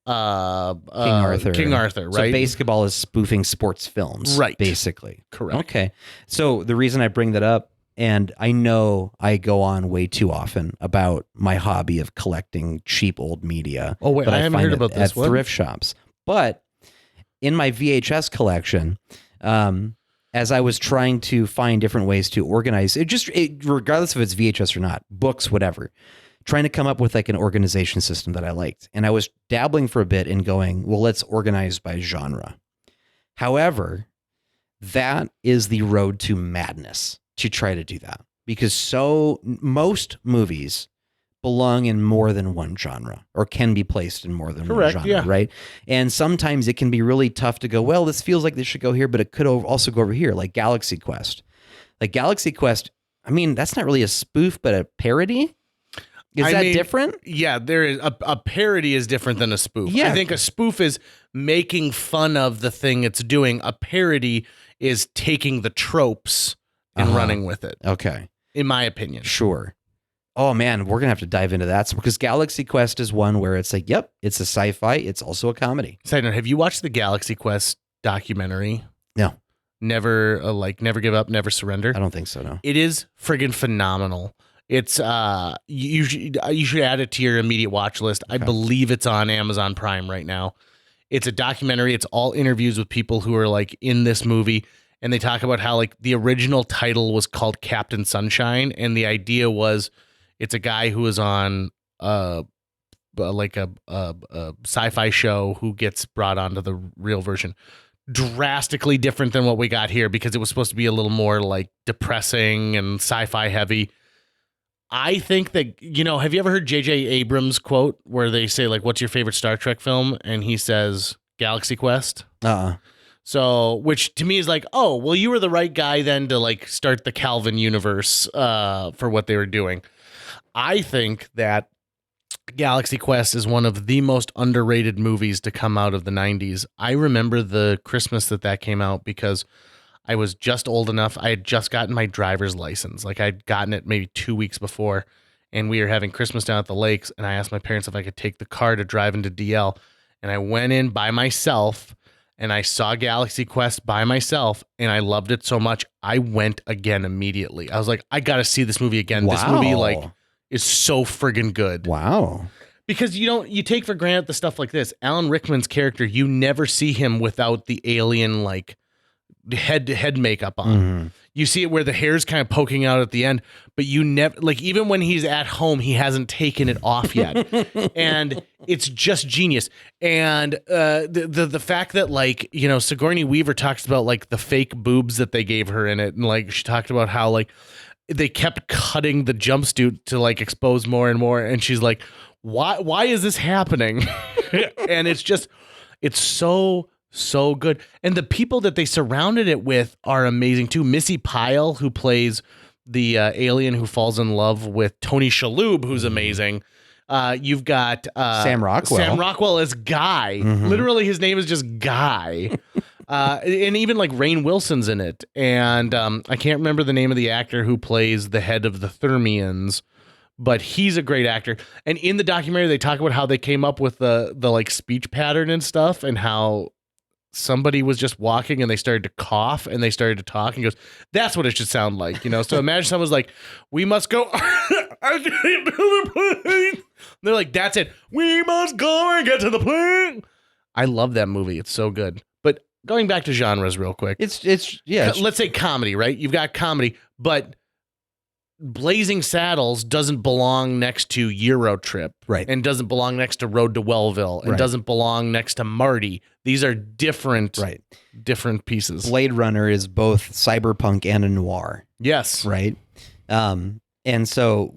King Arthur. King Arthur, right? So Basketball is spoofing sports films, right? Basically, correct. Okay. So the reason I bring that up, and I know I go on way too often about my hobby of collecting cheap old media. Oh wait, I haven't heard about this at thrift shops. But in my VHS collection, as I was trying to find different ways to organize it, regardless if it's VHS or not, books, whatever, trying to come up with an organization system that I liked. And I was dabbling for a bit and going, well, let's organize by genre. However, that is the road to madness to try to do that, because most movies belong in more than one genre or can be placed in more than one genre, right? And sometimes it can be really tough to go, well, this feels like this should go here, but it could also go over here, like Galaxy Quest. Galaxy Quest, I mean, that's not really a spoof, but a parody? Is that different? Yeah, there is a parody is different than a spoof. Yeah. I think a spoof is making fun of the thing it's doing. A parody is taking the tropes and running with it. Okay. In my opinion. Sure. Oh man, we're going to have to dive into that because Galaxy Quest is one where it's yep, it's a sci-fi. It's also a comedy. Side note, have you watched the Galaxy Quest documentary? No. Never Give Up, Never Surrender? I don't think so, no. It is friggin' phenomenal. It's you should add it to your immediate watch list. I believe it's on Amazon Prime right now. It's a documentary. It's all interviews with people who are in this movie. And they talk about how the original title was called Captain Sunshine. And the idea was it's a guy who is on a sci-fi show who gets brought onto the real version. Drastically different than what we got here because it was supposed to be a little more depressing and sci-fi heavy. I think that, have you ever heard J.J. Abrams quote where they say, like, what's your favorite Star Trek film? And he says, Galaxy Quest. So, which to me is like, oh, well, you were the right guy then to like start the Calvin universe for what they were doing. I think that Galaxy Quest is one of the most underrated movies to come out of the 90s. I remember the Christmas that came out because I was just old enough. I had just gotten my driver's license. Like I'd gotten it maybe 2 weeks before, and we were having Christmas down at the lakes, and I asked my parents if I could take the car to drive into DL, and I went in by myself, and I saw Galaxy Quest by myself, and I loved it so much, I went again immediately. I was like, I got to see this movie again. This movie is so friggin' good. Wow. Because you take for granted the stuff like this. Alan Rickman's character, you never see him without the alien like head makeup on. Mm-hmm. You see it where the hair's kind of poking out at the end, but you never, like, even when he's at home, he hasn't taken it off yet. And it's just genius. And the fact that, like, Sigourney Weaver talks about like the fake boobs that they gave her in it, and like she talked about how like they kept cutting the jumpsuit to like expose more and more, and she's like, why is this happening? And it's so good. And the people that they surrounded it with are amazing too. Missy Pyle, who plays the alien who falls in love with Tony Shalhoub, who's amazing. You've got Sam Rockwell. Sam Rockwell as Guy. Mm-hmm. Literally, his name is just Guy. And even like Rainn Wilson's in it. And I can't remember the name of the actor who plays the head of the Thermians, but he's a great actor. And in the documentary, they talk about how they came up with the like speech pattern and stuff, and how somebody was just walking and they started to cough and they started to talk, and goes, that's what it should sound like, So imagine someone's like, we must go. I can't do the plane. They're like, that's it. We must go and get to the plane. I love that movie. It's so good. But going back to genres real quick. Let's say comedy, right? You've got comedy, but Blazing Saddles doesn't belong next to Euro Trip, right? And doesn't belong next to Road to Wellville, and doesn't belong next to Marty. These are different pieces. Blade Runner is both cyberpunk and a noir. Yes. Right. And so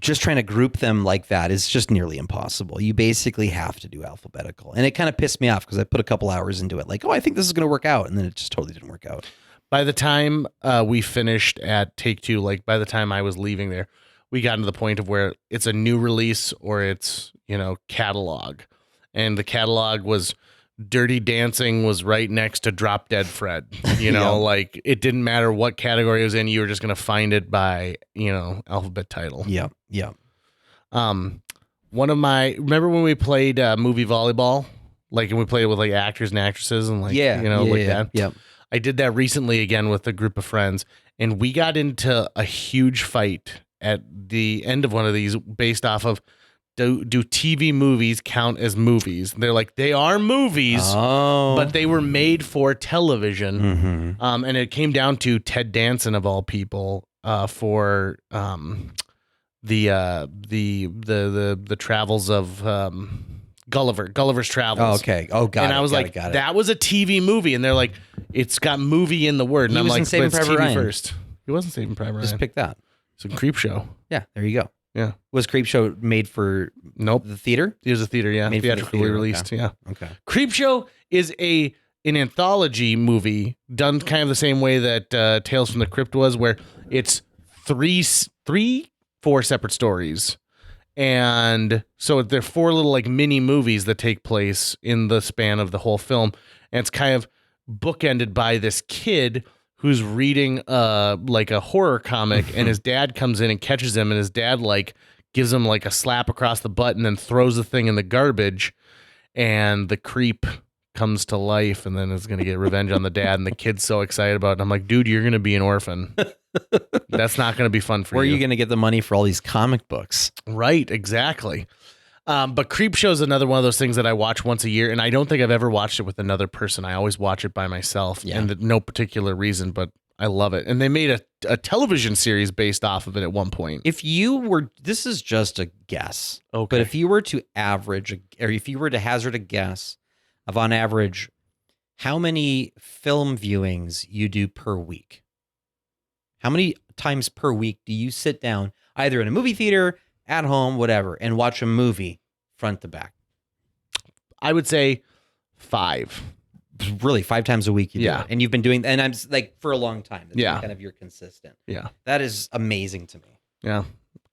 just trying to group them like that is just nearly impossible. You basically have to do alphabetical. And it kind of pissed me off because I put a couple hours into it. Like, oh, I think this is going to work out. And then it just totally didn't work out. By the time we finished at Take Two, like by the time I was leaving there, we got to the point of where it's a new release or it's, catalog. And the catalog was Dirty Dancing was right next to Drop Dead Fred. Like it didn't matter what category it was in. You were just going to find it by, alphabet title. Yeah. Yeah. Remember when we played movie volleyball? Like, and we played it with like actors and actresses and like, that. Yeah. I did that recently again with a group of friends, and we got into a huge fight at the end of one of these based off of do TV movies count as movies? They're like, they are movies, but they were made for television. Mm-hmm. And it came down to Ted Danson of all people for the travels of Gulliver's Travels. Oh, okay. Oh, got it. And I was like, that was a TV movie. And they're like, it's got movie in the word. And I'm like, Saving Private TV Ryan first. He wasn't Saving Private Ryan. Just pick that. It's a Creep Show. Yeah, there you go. Yeah. Was Creep Show made for the theater? It was a theater, yeah. Made theatrically released, yeah. Okay. Creep Show is an anthology movie done kind of the same way that Tales from the Crypt was, where it's four separate stories. And so they're 4 little like mini movies that take place in the span of the whole film. And it's kind of bookended by this kid who's reading like a horror comic, and his dad comes in and catches him, and his dad like gives him like a slap across the butt and then throws the thing in the garbage, and the creep comes to life and then is going to get revenge on the dad, and the kid's so excited about it. And I'm like, dude, you're going to be an orphan. That's not going to be fun for you. Where are you going to get the money for all these comic books? Right, exactly. But Creep Show is another one of those things that I watch once a year, and I don't think I've ever watched it with another person. I always watch it by myself, and no particular reason, but I love it. And they made a television series based off of it at one point. If you were, this is just a guess, but if you were to average, or if you were to hazard a guess of on average, how many film viewings you do per week? How many times per week do you sit down? either in a movie theater, at home, whatever, and watch a movie front to back? I would say 5. Really, 5 times a week you do Yeah. it. And you've been doing, and I'm like, for a long time. That's Yeah. been kind of your consistent. Yeah. That is amazing to me. Yeah.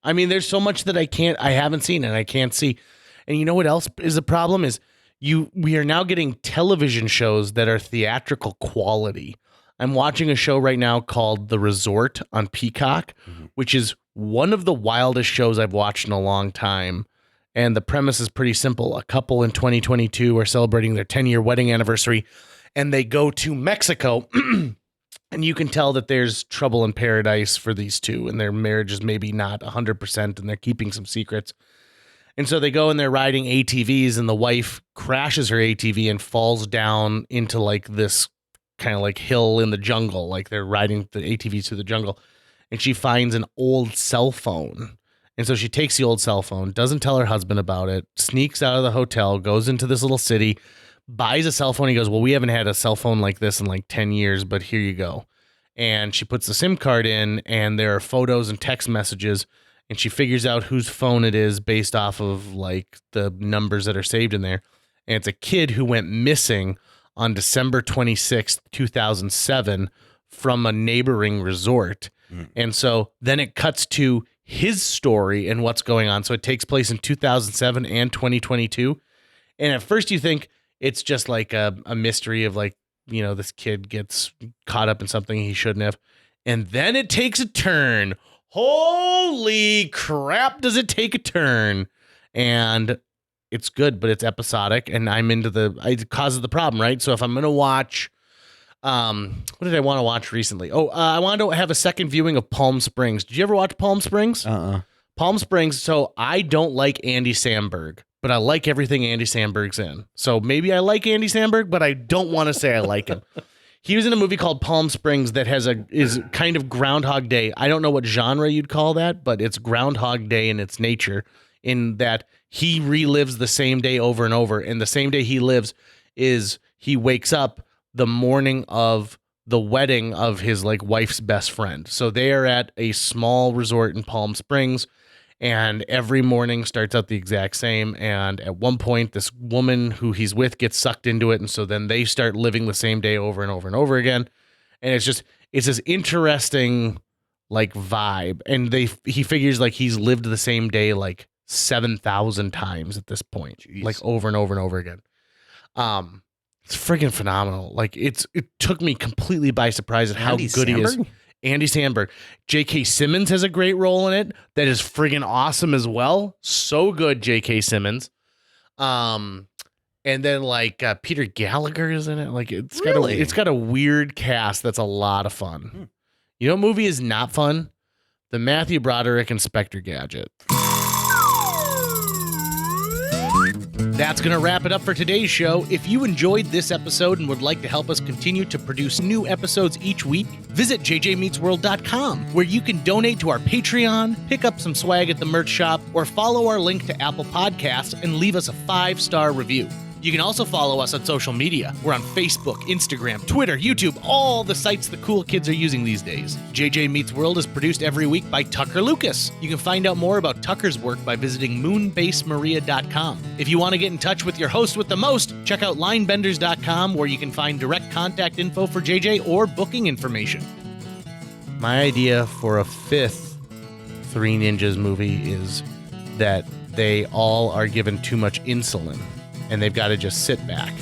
I mean, there's so much that I haven't seen and I can't see. And you know what else is the problem is we are now getting television shows that are theatrical quality. I'm watching a show right now called The Resort on Peacock, which is one of the wildest shows I've watched in a long time. And the premise is pretty simple. A couple in 2022 are celebrating their 10-year wedding anniversary, and they go to Mexico. And you can tell that there's trouble in paradise for these two, and their marriage is maybe not 100%, and they're keeping some secrets. And so they go and they're riding ATVs, and the wife crashes her ATV and falls down into like this kind of like hill in the jungle. Like they're riding the ATVs through the jungle, and she finds an old cell phone. And so she takes the old cell phone, doesn't tell her husband about it, sneaks out of the hotel, goes into this little city, buys a cell phone. He goes, well, we haven't had a cell phone like this in like 10 years, but here you go. And she puts the SIM card in, and there are photos and text messages, and she figures out whose phone it is based off of like the numbers that are saved in there. And it's a kid who went missing on December 26th, 2007 from a neighboring resort. And so then it cuts to his story and what's going on. So it takes place in 2007 and 2022. And at first you think it's just like a mystery of like, you know, this kid gets caught up in something he shouldn't have. And then it takes a turn. Holy crap, does it take a turn? And it's good, but it's episodic. And I'm into it causes the problem, right? So if I'm going to watch, what did I want to watch recently? I wanted to have a second viewing of Palm Springs. Did you ever watch Palm Springs? Palm Springs. So I don't like Andy Samberg, but I like everything Andy Samberg's in. So maybe I like Andy Samberg, but I don't want to say I like him. He was in a movie called Palm Springs that is kind of Groundhog Day. I don't know what genre you'd call that, but it's Groundhog Day in its nature, in that he relives the same day over and over. And the same day he lives is he wakes up the morning of the wedding of his like wife's best friend. So they are at a small resort in Palm Springs, and every morning starts out the exact same. And at one point, this woman who he's with gets sucked into it. And so then they start living the same day over and over and over again. And it's this interesting like vibe. And he figures like he's lived the same day like 7,000 times at this point. Jeez. Like over and over and over again. It's friggin' phenomenal. Like it took me completely by surprise at how good he is. Andy Samberg. J.K. Simmons has a great role in it that is friggin' awesome as well. So good, J.K. Simmons. And then like Peter Gallagher is in it. Like it's got a weird cast that's a lot of fun. You know what movie is not fun? The Matthew Broderick Inspector Gadget. That's going to wrap it up for today's show. If you enjoyed this episode and would like to help us continue to produce new episodes each week, visit jjmeetsworld.com, where you can donate to our Patreon, pick up some swag at the merch shop, or follow our link to Apple Podcasts and leave us a 5-star review. You can also follow us on social media. We're on Facebook, Instagram, Twitter, YouTube, all the sites the cool kids are using these days. JJ Meets World is produced every week by Tucker Lucas. You can find out more about Tucker's work by visiting moonbasemaria.com. If you want to get in touch with your host with the most, check out linebenders.com, where you can find direct contact info for JJ or booking information. My idea for a 5th Three Ninjas movie is that they all are given too much insulin, and they've got to just sit back.